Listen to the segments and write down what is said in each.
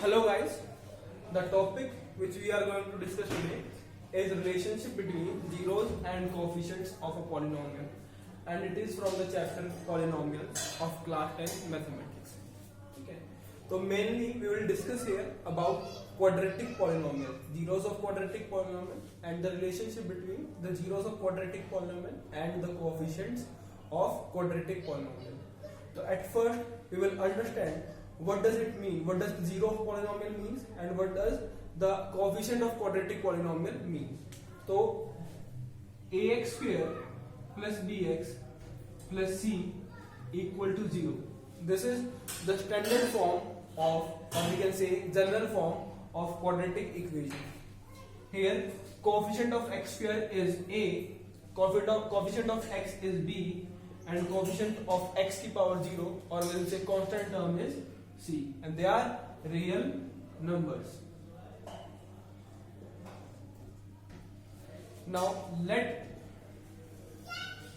Hello guys, the topic which we are going to discuss today is relationship between zeros and coefficients of a polynomial, and it is from the chapter polynomials of class 10 mathematics. Okay, so mainly we will discuss here about quadratic polynomial, zeros of quadratic polynomial, and the relationship between the zeros of quadratic polynomial and the coefficients of quadratic polynomial. So at first we will understand what does it mean, what does the zero of polynomial means, and what does the coefficient of quadratic polynomial mean. So ax square plus bx plus c equal to 0. This is the standard form of, or we can say general form of quadratic equation. Here coefficient of x square is a, coefficient of x is b, and coefficient of x की power 0, or we will say constant term, is c, and they are real numbers. Now let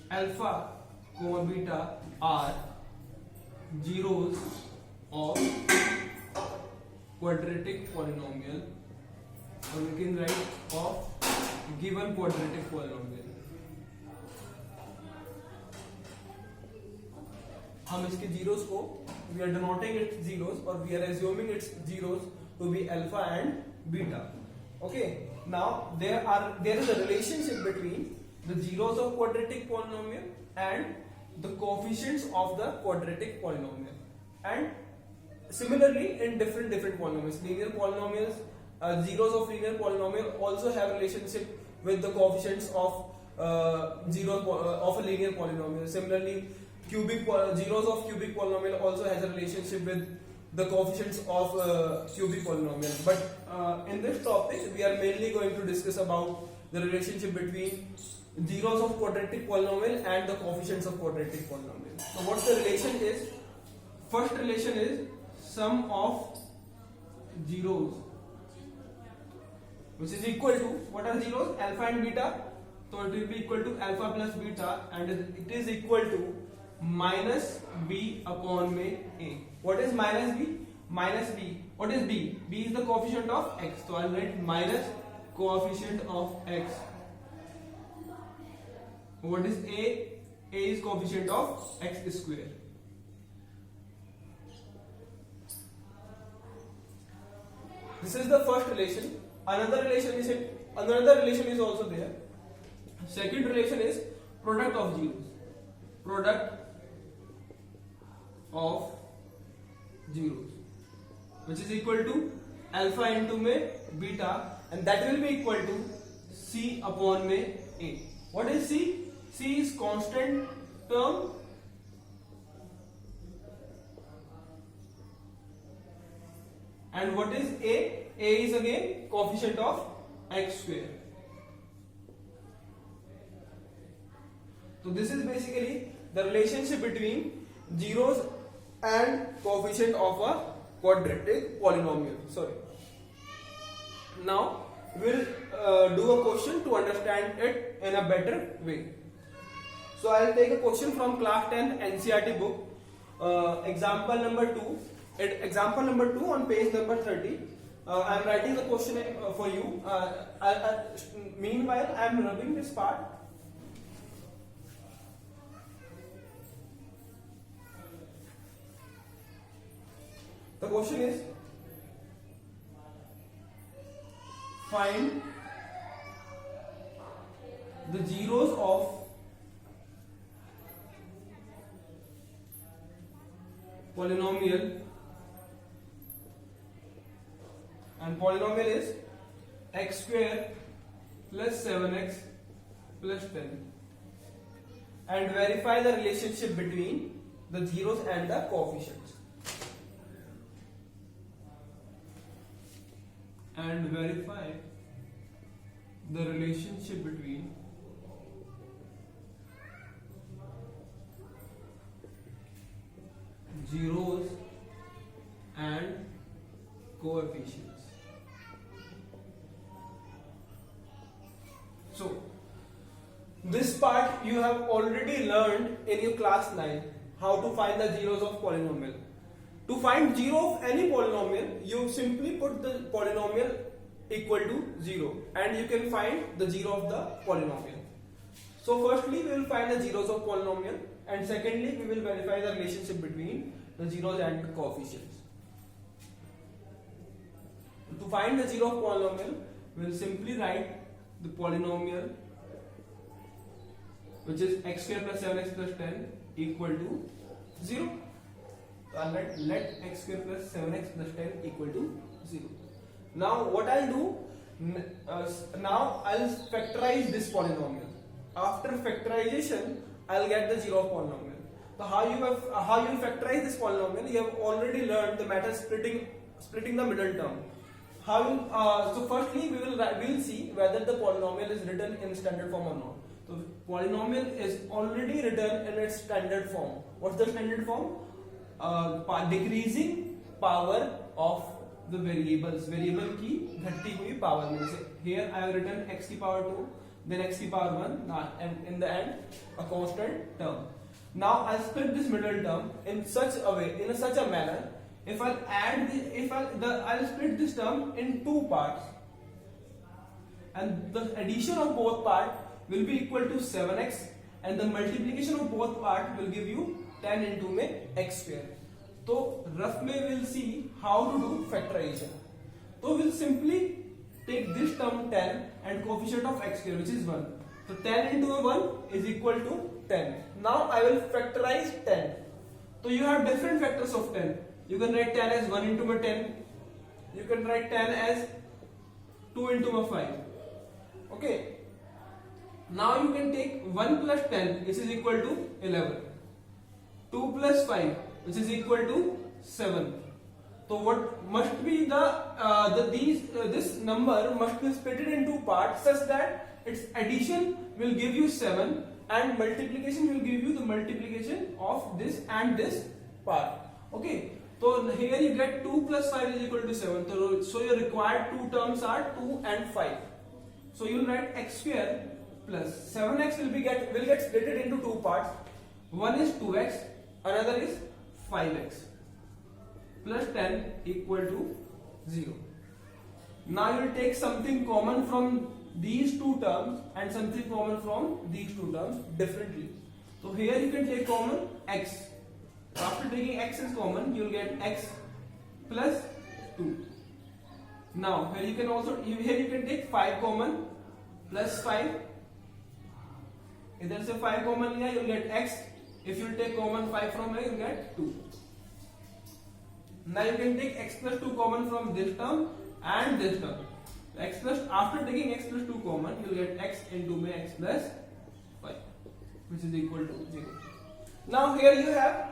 alpha comma beta are zeros of quadratic polynomial, or we can write of given quadratic polynomial. हम इसके zeros को we are denoting its zeros, or we are assuming its zeros to be alpha and beta. Okay, now there is a relationship between the zeros of quadratic polynomial and the coefficients of the quadratic polynomial, and similarly in different polynomials. Linear polynomials, zeros of linear polynomial also have relationship with the coefficients of of a linear polynomial. Similarly, zeros of cubic polynomial also has a relationship with the coefficients of cubic polynomial. But in this topic we are mainly going to discuss about the relationship between zeros of quadratic polynomial and the coefficients of quadratic polynomial. So what the relation is? First relation is sum of zeros, which is equal to, what are zeros? Alpha and beta. So it will be equal to alpha plus beta, and it is equal to minus b upon में a. What is minus b? Minus b. What is b? b is the coefficient of x. So I'll write minus coefficient of x. What is a? A is coefficient of x square. This is the first relation. Another relation is also there. Second relation is product of zeros. Product of zeros, which is equal to alpha into में beta, and that will be equal to c upon में a. What is c? C is constant term, and what is a? A is again coefficient of x square. So this is basically the relationship between zeros and coefficient of a quadratic polynomial. Sorry. Now we'll do a question to understand it in a better way. So I'll take a question from class 10 NCERT book, example number 2. Example number 2 on page number 30. I'm writing the question for you. Meanwhile, I'm rubbing this part. The question is, find the zeros of polynomial, and polynomial is x square plus 7x plus 10, and verify the relationship between the zeros and the coefficients. And verify the relationship between zeros and coefficients. So this part you have already learned in your class 9, how to find the zeros of polynomial. To find 0 of any polynomial, you simply put the polynomial equal to 0 and you can find the 0 of the polynomial. So firstly we will find the zeros of polynomial, and secondly we will verify the relationship between the zeros and the coefficients. To find the 0 of polynomial, we will simply write the polynomial, which is x square plus 7x plus 10 equal to 0. So I'll write let x square plus 7x plus 10 equal to 0. Now what I'll do, now I'll factorize this polynomial. After factorization, I'll get the 0 of polynomial. So how you factorize this polynomial? You have already learned the method splitting the middle term. So firstly we will see whether the polynomial is written in standard form or not. So polynomial is already written in its standard form. What's the standard form? Decreasing power of the variables. Variable की घटती हुई power में से here I have written x की power 2, then x की power 1, and in the end a constant term. Now I'll split this middle term in such a manner. If I'll split this term in two parts, and the addition of both parts will be equal to 7x, and the multiplication of both parts will give you 10 into x square. So rough में we'll see how to do factorization. So we'll simply take this term 10 and coefficient of x square, which is 1. So 10 into 1 is equal to 10. Now I will factorize 10. So you have different factors of 10. You can write 10 as 1 into 10. You can write 10 as 2 into 5. Okay. Now you can take 1 plus 10, which is equal to 11. 2 plus 5, which is equal to 7. So what must be this number must be split into parts such that its addition will give you 7 and multiplication will give you the multiplication of this and this part. Okay. So here you get 2 plus 5 is equal to 7. So your required two terms are 2 and 5. So you will write x square plus 7x will get split into two parts. One is 2x, another is 5x plus 10 equal to 0. Now you will take something common from these two terms and something common from these two terms differently. So here you can take common x. After taking x as common, you will get x plus 2. Now here you can take 5 common plus 5. If से 5 common here, you will get x. If you take common 5 from here, you will get 2. Now you can take x plus 2 common from this term and this term. After taking x plus 2 common, you will get x into x plus 5, which is equal to 0. Now here you have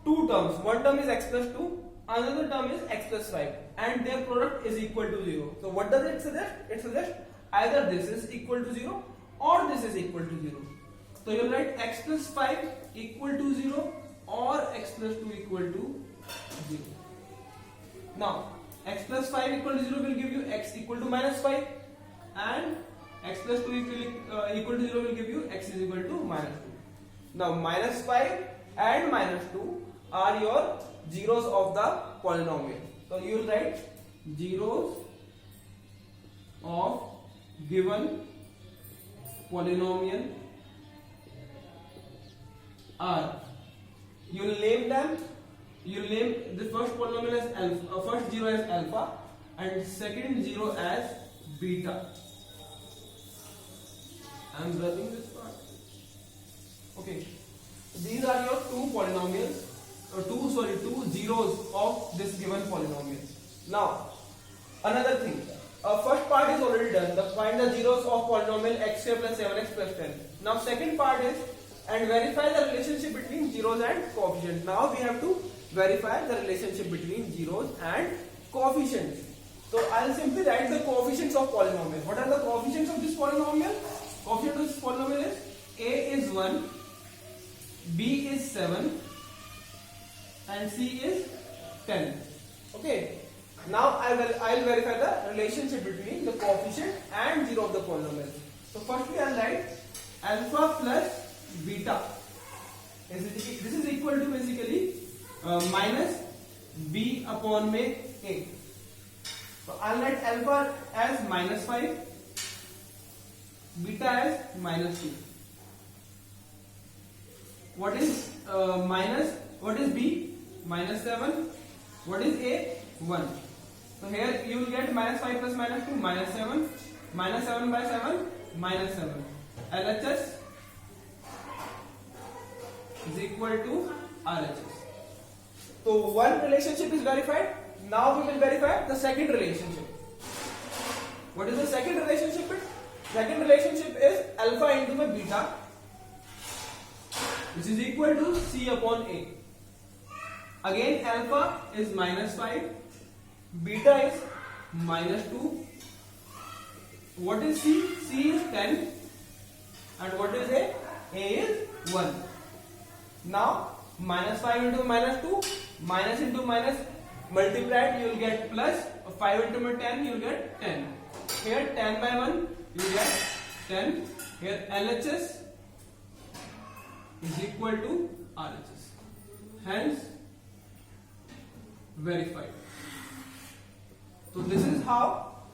two terms. One term is x plus 2, another term is x plus 5, and their product is equal to 0. So what does it suggest? It suggests either this is equal to 0 or this is equal to 0. So you will write x plus 5 equal to 0 or x plus 2 equal to 0. Now x plus 5 equal to 0 will give you x equal to minus 5, and x plus 2 equal to 0 will give you x is equal to minus 2. Now minus 5 and minus 2 are your zeros of the polynomial. So you will write zeros of given polynomial are, you will name them. You will name the first polynomial as alpha, first zero as alpha, and second zero as beta. I am running this part. Okay. These are your two polynomials, two zeros of this given polynomial. Now, another thing. First part is already done. Find the zeros of polynomial x square plus 7x plus 10. Now, second part is and verify the relationship between zeros and coefficients. Now we have to verify the relationship between zeros and coefficients. So I will simply write the coefficients of polynomial. What are the coefficients of this polynomial? Coefficient of this polynomial is a is 1, b is 7, and c is 10. Okay. Now I will verify the relationship between the coefficient and zero of the polynomial. So firstly I will write alpha plus beta. This is equal to basically minus b upon में a. So I'll write alpha as -5, beta as -2. What is what is b? -7. What is a? 1. So here you will get -5 plus -2, -7. -7 by 7, -7. LHS is equal to RHS. So one relationship is verified. Now we will verify the second relationship. What is the second relationship? Second relationship is alpha into my beta, which is equal to C upon A. Again alpha is -5, beta is -2. What is C? C is 10. And what is A? A is 1. Now -5 into -2, minus into minus, multiplied you will get plus. 5 into 10 you will get 10. Here 10 by 1 you will get 10. Here LHS is equal to RHS. Hence verified. So this is how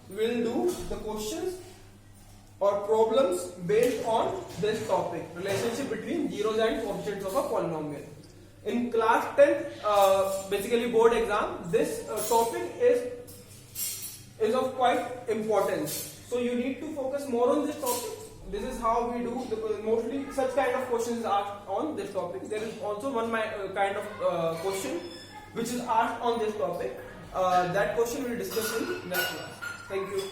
we will do the questions or problems based on this topic, relationship between zeros and coefficients of a polynomial. In class 10th, basically board exam, this topic is of quite importance. So you need to focus more on this topic. This is how we do mostly such kind of questions asked on this topic. There is also one kind of question which is asked on this topic. That question we will discuss in next class. Thank you.